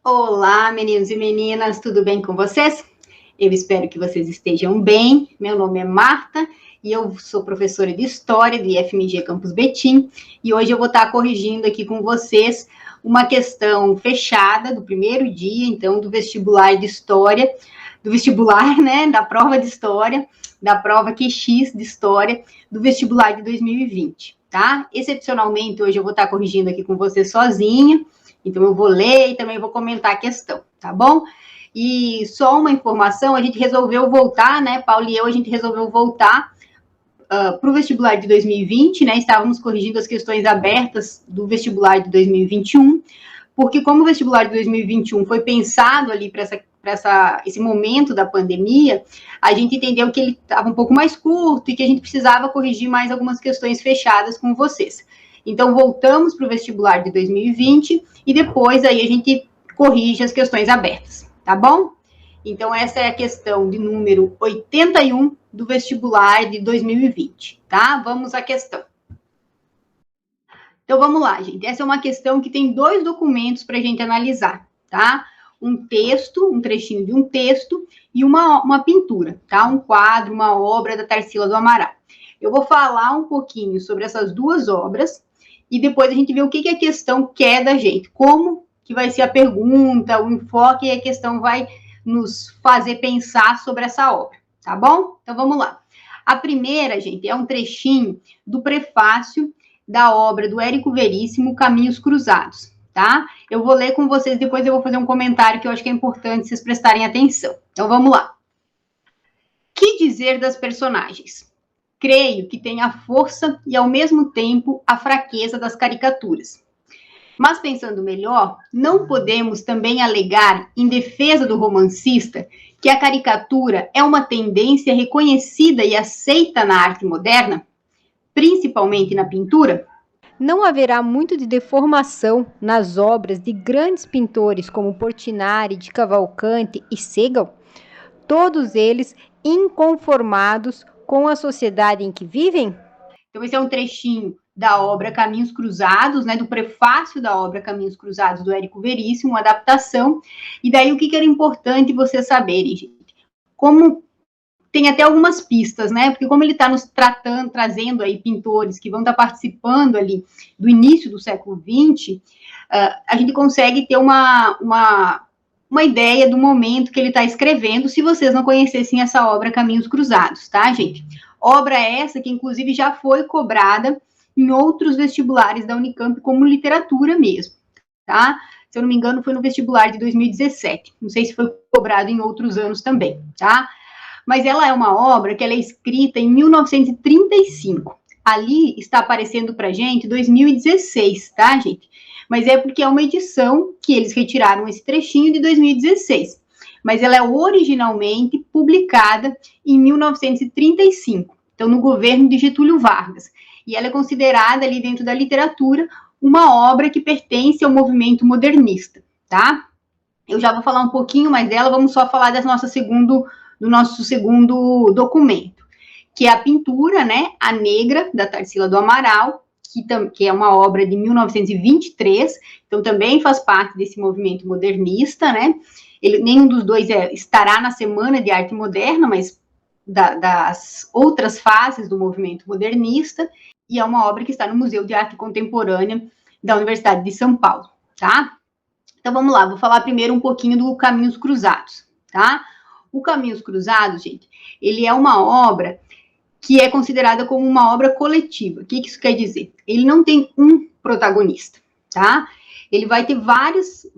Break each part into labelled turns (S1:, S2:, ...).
S1: Olá, meninos e meninas, tudo bem com vocês? Eu espero que vocês estejam bem. Meu nome é Marta e eu sou professora de História do IFMG Campus Betim e hoje eu vou estar corrigindo aqui com vocês uma questão fechada do primeiro dia, então, do vestibular de História, do vestibular, né, da prova de História, da prova QX de História, do vestibular de 2020, tá? Excepcionalmente, hoje eu vou estar corrigindo aqui com vocês sozinha. Então, eu vou ler e também vou comentar a questão, tá bom? E só uma informação, a gente resolveu voltar, né, Paulo e eu, a gente resolveu voltar para o vestibular de 2020, né, estávamos corrigindo as questões abertas do vestibular de 2021, porque como o vestibular de 2021 foi pensado ali para esse momento da pandemia, a gente entendeu que ele estava um pouco mais curto e que a gente precisava corrigir mais algumas questões fechadas com vocês. Então, voltamos para o vestibular de 2020 e depois aí a gente corrige as questões abertas, tá bom? Então, essa é a questão de número 81 do vestibular de 2020, tá? Vamos à questão. Então, vamos lá, gente. Essa é uma questão que tem dois documentos para a gente analisar, tá? Um texto, um trechinho de um texto e uma pintura, tá? Um quadro, uma obra da Tarsila do Amaral. Eu vou falar um pouquinho sobre essas duas obras e depois a gente vê o que a questão quer da gente, como que vai ser a pergunta, o enfoque, e a questão vai nos fazer pensar sobre essa obra, tá bom? Então, vamos lá. A primeira, gente, é um trechinho do prefácio da obra do Érico Veríssimo, Caminhos Cruzados, tá? Eu vou ler com vocês, depois eu vou fazer um comentário que eu acho que é importante vocês prestarem atenção. Então, vamos lá. Que dizer das personagens? Creio que tem a força e, ao mesmo tempo, a fraqueza das caricaturas. Mas, pensando melhor, não podemos também alegar, em defesa do romancista, que a caricatura é uma tendência reconhecida e aceita na arte moderna, principalmente na pintura?
S2: Não haverá muito de deformação nas obras de grandes pintores como Portinari, de Cavalcanti e Segal, todos eles inconformados com a sociedade em que vivem?
S1: Então, esse é um trechinho da obra Caminhos Cruzados, né, do prefácio da obra Caminhos Cruzados, do Érico Veríssimo, uma adaptação. E daí, o que era importante vocês saberem, gente? Como tem até algumas pistas, né? Porque como ele está nos trazendo aí pintores que vão estar participando ali do início do século XX, a gente consegue ter uma ideia do momento que ele está escrevendo, se vocês não conhecessem essa obra Caminhos Cruzados, tá, gente? Obra essa que, inclusive, já foi cobrada em outros vestibulares da Unicamp como literatura mesmo, tá? Se eu não me engano, foi no vestibular de 2017. Não sei se foi cobrado em outros anos também, tá? Mas ela é uma obra que ela é escrita em 1935. Ali está aparecendo para gente 2016, tá, gente? Mas é porque é uma edição que eles retiraram esse trechinho de 2016. Mas ela é originalmente publicada em 1935, então no governo de Getúlio Vargas. E ela é considerada ali dentro da literatura uma obra que pertence ao movimento modernista, tá? Eu já vou falar um pouquinho mais dela, vamos só falar do nosso segundo documento, que é a pintura, né, A Negra, da Tarsila do Amaral, que é uma obra de 1923, então também faz parte desse movimento modernista, né? Nenhum dos dois estará na Semana de Arte Moderna, mas das outras fases do movimento modernista, e é uma obra que está no Museu de Arte Contemporânea da Universidade de São Paulo, tá? Então, vamos lá, vou falar primeiro um pouquinho do Caminhos Cruzados, tá? O Caminhos Cruzados, gente, ele é uma obra que é considerada como uma obra coletiva. O que isso quer dizer? Ele não tem um protagonista, tá? Ele vai ter várias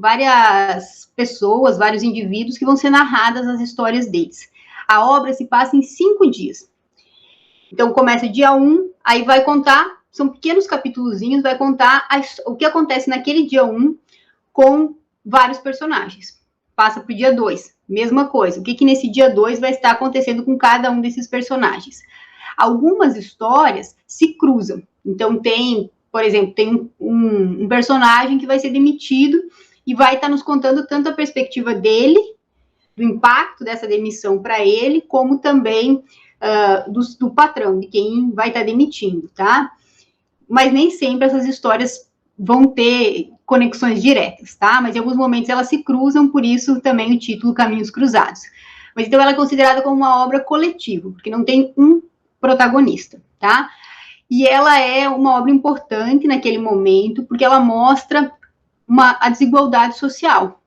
S1: pessoas, vários indivíduos que vão ser narradas as histórias deles. A obra se passa em 5 dias. Então, começa dia 1, aí vai contar, são pequenos capítulozinhos, vai contar o que acontece naquele dia 1 com vários personagens. Passa para o dia 2, mesma coisa. O que nesse dia 2 vai estar acontecendo com cada um desses personagens? Algumas histórias se cruzam. Então, por exemplo, tem um personagem que vai ser demitido e vai estar nos contando tanto a perspectiva dele, do impacto dessa demissão para ele, como também do patrão, de quem vai estar demitindo, tá? Mas nem sempre essas histórias vão ter conexões diretas, tá? Mas em alguns momentos elas se cruzam, por isso também o título Caminhos Cruzados. Mas então ela é considerada como uma obra coletiva, porque não tem um protagonista, tá? E ela é uma obra importante naquele momento, porque ela mostra a desigualdade social.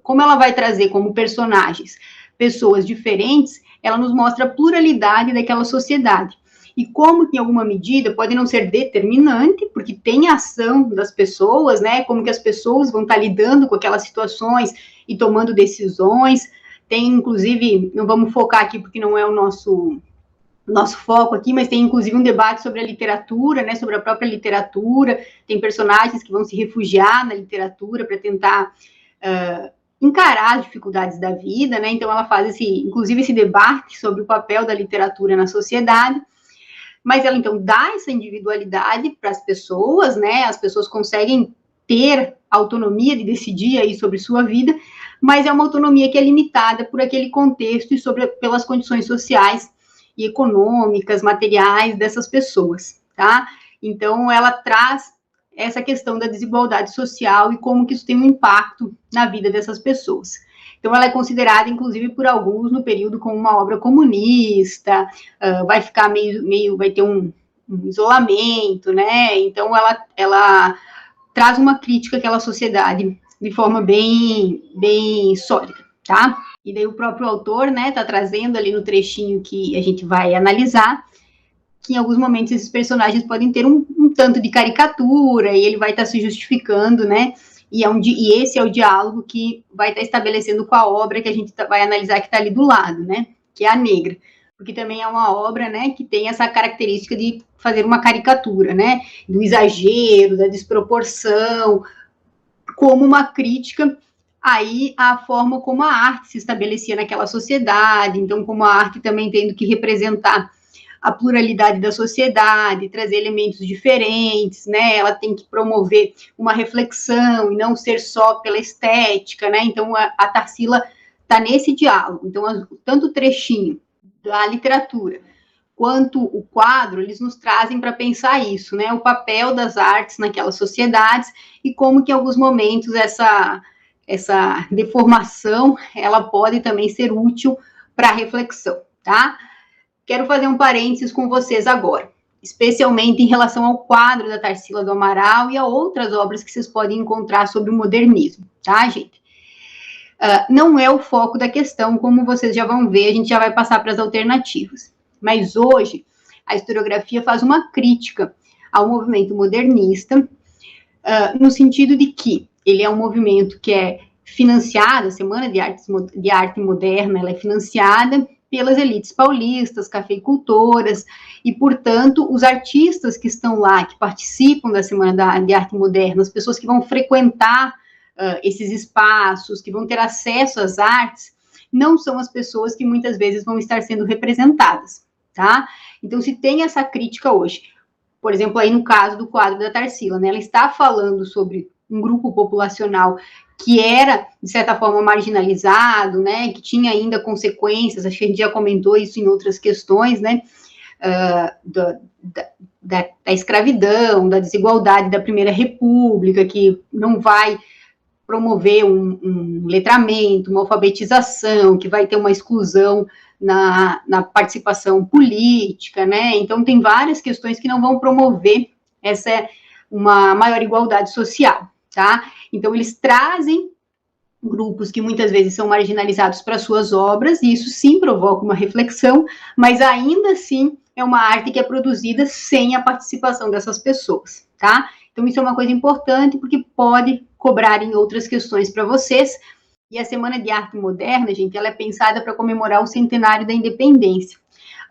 S1: Como ela vai trazer como personagens pessoas diferentes, ela nos mostra a pluralidade daquela sociedade. E como, em alguma medida, pode não ser determinante, porque tem a ação das pessoas, né? Como que as pessoas vão estar lidando com aquelas situações e tomando decisões. Tem, inclusive, não vamos focar aqui porque não é o nosso foco aqui, mas tem inclusive um debate sobre a literatura, né, sobre a própria literatura, tem personagens que vão se refugiar na literatura para tentar encarar as dificuldades da vida, né, então ela faz inclusive esse debate sobre o papel da literatura na sociedade, mas ela então dá essa individualidade para as pessoas, né, as pessoas conseguem ter autonomia de decidir aí sobre sua vida, mas é uma autonomia que é limitada por aquele contexto e pelas condições sociais e econômicas, materiais dessas pessoas, tá? Então, ela traz essa questão da desigualdade social e como que isso tem um impacto na vida dessas pessoas. Então, ela é considerada, inclusive, por alguns no período como uma obra comunista, vai ficar vai ter um isolamento, né? Então, ela traz uma crítica àquela sociedade de forma bem sólida, tá? E daí o próprio autor, né, tá trazendo ali no trechinho que a gente vai analisar, que em alguns momentos esses personagens podem ter um tanto de caricatura, e ele vai estar se justificando, né, e esse é o diálogo que vai estar estabelecendo com a obra que a gente vai analisar que está ali do lado, né, que é a Negra, porque também é uma obra, né, que tem essa característica de fazer uma caricatura, né, do exagero, da desproporção, como uma crítica aí a forma como a arte se estabelecia naquela sociedade, então como a arte também tendo que representar a pluralidade da sociedade, trazer elementos diferentes, né, ela tem que promover uma reflexão e não ser só pela estética, né, então a Tarsila está nesse diálogo, então tanto o trechinho da literatura quanto o quadro, eles nos trazem para pensar isso, né, o papel das artes naquelas sociedades e como que em alguns momentos essa deformação, ela pode também ser útil para a reflexão, tá? Quero fazer um parênteses com vocês agora, especialmente em relação ao quadro da Tarsila do Amaral e a outras obras que vocês podem encontrar sobre o modernismo, tá, gente? Não é o foco da questão, como vocês já vão ver, a gente já vai passar para as alternativas. Mas hoje, a historiografia faz uma crítica ao movimento modernista, no sentido de que ele é um movimento que é financiado, a Semana de Arte Moderna, ela é financiada pelas elites paulistas, cafeicultoras, e, portanto, os artistas que estão lá, que participam da Semana de Arte Moderna, as pessoas que vão frequentar esses espaços, que vão ter acesso às artes, não são as pessoas que muitas vezes vão estar sendo representadas, tá? Então, se tem essa crítica hoje, por exemplo, aí no caso do quadro da Tarsila, né, ela está falando sobre um grupo populacional que era, de certa forma, marginalizado, né, que tinha ainda consequências, acho que a gente já comentou isso em outras questões, né, da escravidão, da desigualdade da Primeira República, que não vai promover um letramento, uma alfabetização, que vai ter uma exclusão na participação política, né? Então, tem várias questões que não vão promover uma maior igualdade social, tá? Então, eles trazem grupos que muitas vezes são marginalizados para suas obras, e isso sim provoca uma reflexão, mas ainda assim é uma arte que é produzida sem a participação dessas pessoas, tá? Então, isso é uma coisa importante, porque pode cobrar em outras questões para vocês. E a Semana de Arte Moderna, gente, ela é pensada para comemorar o centenário da independência.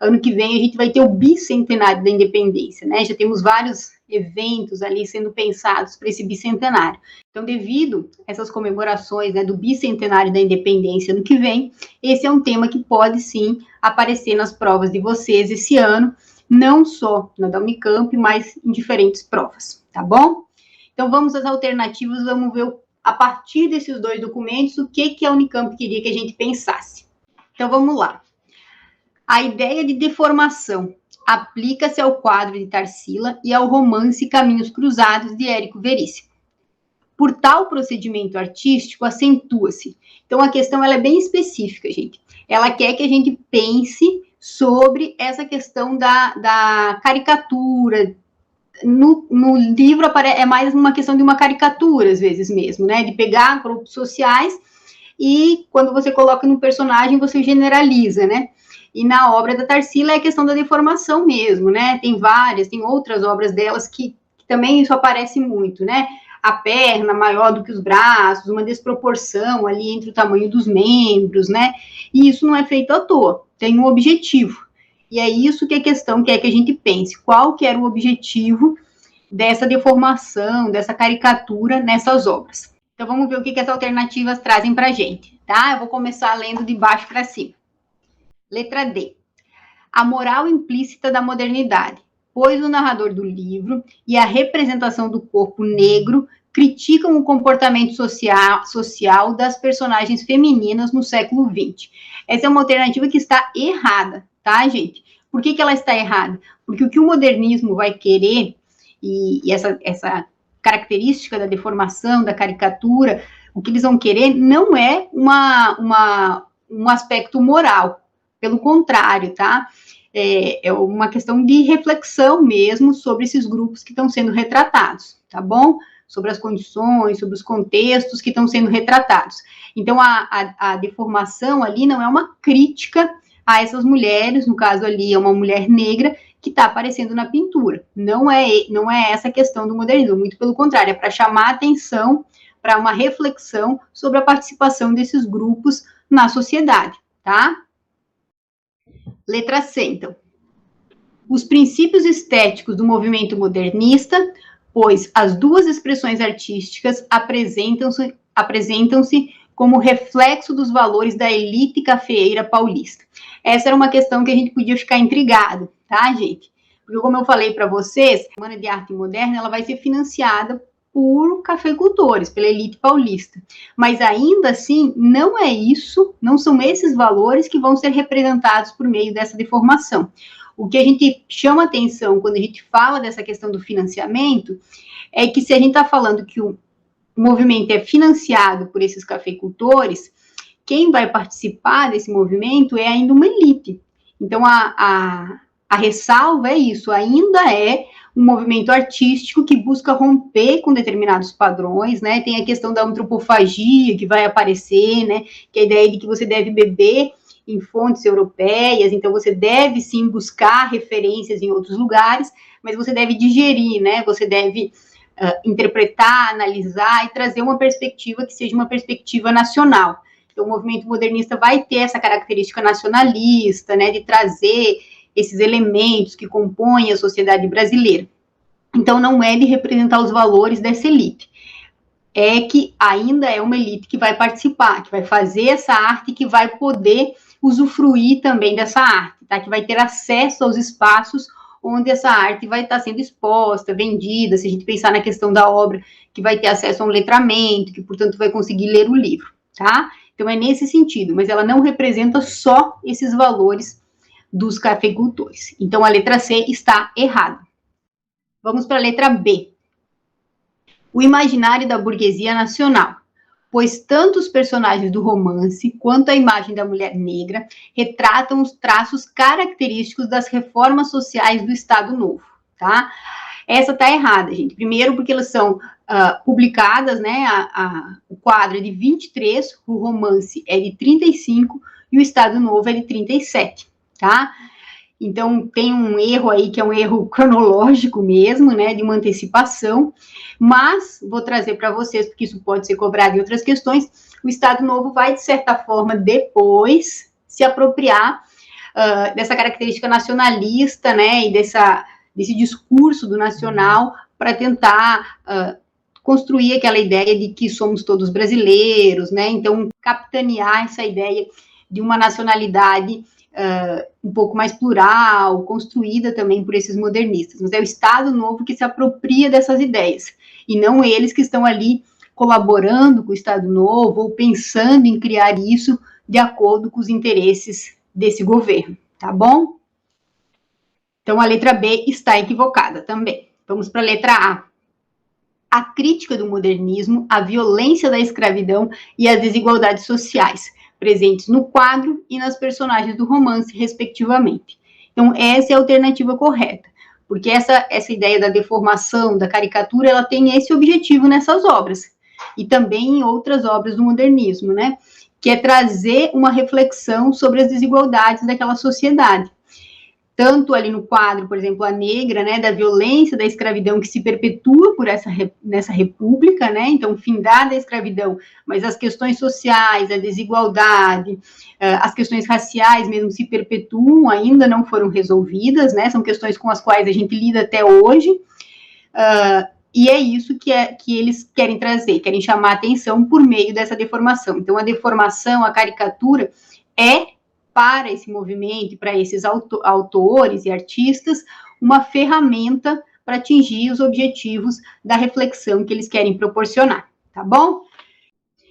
S1: Ano que vem a gente vai ter o bicentenário da independência, né? Já temos vários eventos ali sendo pensados para esse bicentenário. Então, devido a essas comemorações, né, do bicentenário da independência ano que vem, esse é um tema que pode sim aparecer nas provas de vocês esse ano, não só na da Unicamp, mas em diferentes provas, tá bom? Então, vamos às alternativas, vamos ver a partir desses dois documentos o que a Unicamp queria que a gente pensasse. Então, vamos lá. A ideia de deformação aplica-se ao quadro de Tarsila e ao romance Caminhos Cruzados, de Érico Veríssimo. Por tal procedimento artístico, acentua-se. Então, a questão ela é bem específica, gente. Ela quer que a gente pense sobre essa questão da caricatura. No livro é mais uma questão de uma caricatura, às vezes mesmo, né? De pegar grupos sociais e, quando você coloca no personagem, você generaliza, né? E na obra da Tarsila é a questão da deformação mesmo, né? Tem outras obras delas que também isso aparece muito, né? A perna maior do que os braços, uma desproporção ali entre o tamanho dos membros, né? E isso não é feito à toa, tem um objetivo. E é isso que a questão quer que a gente pense. Qual que era o objetivo dessa deformação, dessa caricatura nessas obras? Então, vamos ver o que as alternativas trazem para a gente, tá? Eu vou começar lendo de baixo para cima. Letra D. A moral implícita da modernidade, pois o narrador do livro e a representação do corpo negro criticam o comportamento social das personagens femininas no século XX. Essa é uma alternativa que está errada, tá, gente? Por que ela está errada? Porque o que o modernismo vai querer, e essa característica da deformação, da caricatura, o que eles vão querer não é um aspecto moral, pelo contrário, tá? É uma questão de reflexão mesmo sobre esses grupos que estão sendo retratados, tá bom? Sobre as condições, sobre os contextos que estão sendo retratados. Então, a deformação ali não é uma crítica a essas mulheres, no caso ali é uma mulher negra que está aparecendo na pintura. Não é essa a questão do modernismo, muito pelo contrário, é para chamar atenção para uma reflexão sobre a participação desses grupos na sociedade, tá? Letra C, então. Os princípios estéticos do movimento modernista, pois as duas expressões artísticas apresentam-se como reflexo dos valores da elite cafeeira paulista. Essa era uma questão que a gente podia ficar intrigado, tá, gente? Porque, como eu falei para vocês, a Semana de Arte Moderna ela vai ser financiada por cafeicultores, pela elite paulista. Mas ainda assim, não é isso, não são esses valores que vão ser representados por meio dessa deformação. O que a gente chama atenção quando a gente fala dessa questão do financiamento é que se a gente está falando que o movimento é financiado por esses cafeicultores, quem vai participar desse movimento é ainda uma elite. Então, a ressalva é isso, ainda é um movimento artístico que busca romper com determinados padrões, né? Tem a questão da antropofagia que vai aparecer, né? Que é a ideia de que você deve beber em fontes europeias, então você deve sim buscar referências em outros lugares, mas você deve digerir, né? Você deve interpretar, analisar e trazer uma perspectiva que seja uma perspectiva nacional. Então, o movimento modernista vai ter essa característica nacionalista, né? De trazer esses elementos que compõem a sociedade brasileira. Então, não é de representar os valores dessa elite. É que ainda é uma elite que vai participar, que vai fazer essa arte, que vai poder usufruir também dessa arte, tá? Que vai ter acesso aos espaços onde essa arte vai estar sendo exposta, vendida, se a gente pensar na questão da obra, que vai ter acesso a um letramento, que, portanto, vai conseguir ler o livro, tá? Então, é nesse sentido, mas ela não representa só esses valores dos cafeicultores. Então, a letra C está errada. Vamos para a letra B. O imaginário da burguesia nacional, pois tanto os personagens do romance quanto a imagem da mulher negra retratam os traços característicos das reformas sociais do Estado Novo, tá? Essa tá errada, gente. Primeiro porque elas são publicadas, né? O quadro é de 23, o romance é de 35 e o Estado Novo é de 37. Tá? Então, tem um erro aí, que é um erro cronológico mesmo, né, de uma antecipação, mas vou trazer para vocês, porque isso pode ser cobrado em outras questões, o Estado Novo vai, de certa forma, depois se apropriar dessa característica nacionalista, né, e desse discurso do nacional para tentar construir aquela ideia de que somos todos brasileiros, né, então, capitanear essa ideia de uma nacionalidade um pouco mais plural, construída também por esses modernistas, mas é o Estado Novo que se apropria dessas ideias, e não eles que estão ali colaborando com o Estado Novo, ou pensando em criar isso de acordo com os interesses desse governo, tá bom? Então, a letra B está equivocada também. Vamos para a letra A. A crítica do modernismo, a violência da escravidão e as desigualdades sociais, presentes no quadro e nas personagens do romance, respectivamente. Então, essa é a alternativa correta, porque essa ideia da deformação, da caricatura, ela tem esse objetivo nessas obras, e também em outras obras do modernismo, né? Que é trazer uma reflexão sobre as desigualdades daquela sociedade. Tanto ali no quadro, por exemplo, a negra, né, da violência da escravidão que se perpetua nessa república, né, então, findada a escravidão, mas as questões sociais, a desigualdade, as questões raciais mesmo se perpetuam, ainda não foram resolvidas, né, são questões com as quais a gente lida até hoje, e é isso que eles querem trazer, querem chamar a atenção por meio dessa deformação. Então, a deformação, a caricatura, é para esse movimento, para esses autores e artistas, uma ferramenta para atingir os objetivos da reflexão que eles querem proporcionar, tá bom?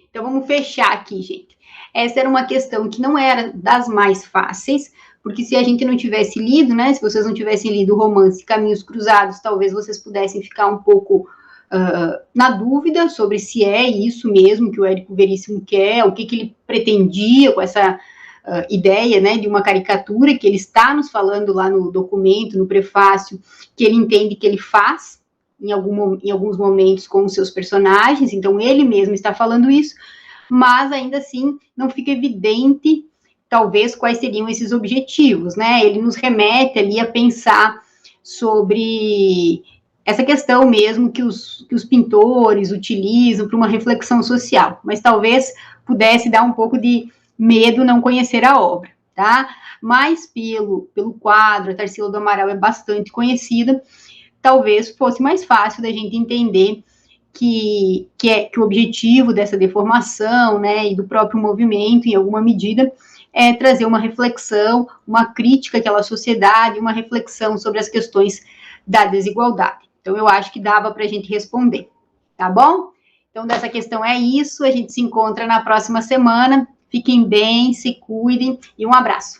S1: Então, vamos fechar aqui, gente. Essa era uma questão que não era das mais fáceis, porque se a gente não tivesse lido, né, se vocês não tivessem lido o romance Caminhos Cruzados, talvez vocês pudessem ficar um pouco na dúvida sobre se é isso mesmo que o Érico Veríssimo quer, o que ele pretendia com essa ideia, né, de uma caricatura que ele está nos falando lá no documento, no prefácio, que ele entende que ele faz em alguns momentos com os seus personagens, então ele mesmo está falando isso, mas ainda assim não fica evidente, talvez, quais seriam esses objetivos, né, ele nos remete ali a pensar sobre essa questão mesmo que os pintores utilizam para uma reflexão social, mas talvez pudesse dar um pouco de medo não conhecer a obra, tá? Mas pelo quadro, a Tarsila do Amaral é bastante conhecida, talvez fosse mais fácil da gente entender que o objetivo dessa deformação, né, e do próprio movimento, em alguma medida, é trazer uma reflexão, uma crítica àquela sociedade, uma reflexão sobre as questões da desigualdade. Então, eu acho que dava para a gente responder, tá bom? Então, dessa questão é isso, a gente se encontra na próxima semana. Fiquem bem, se cuidem e um abraço.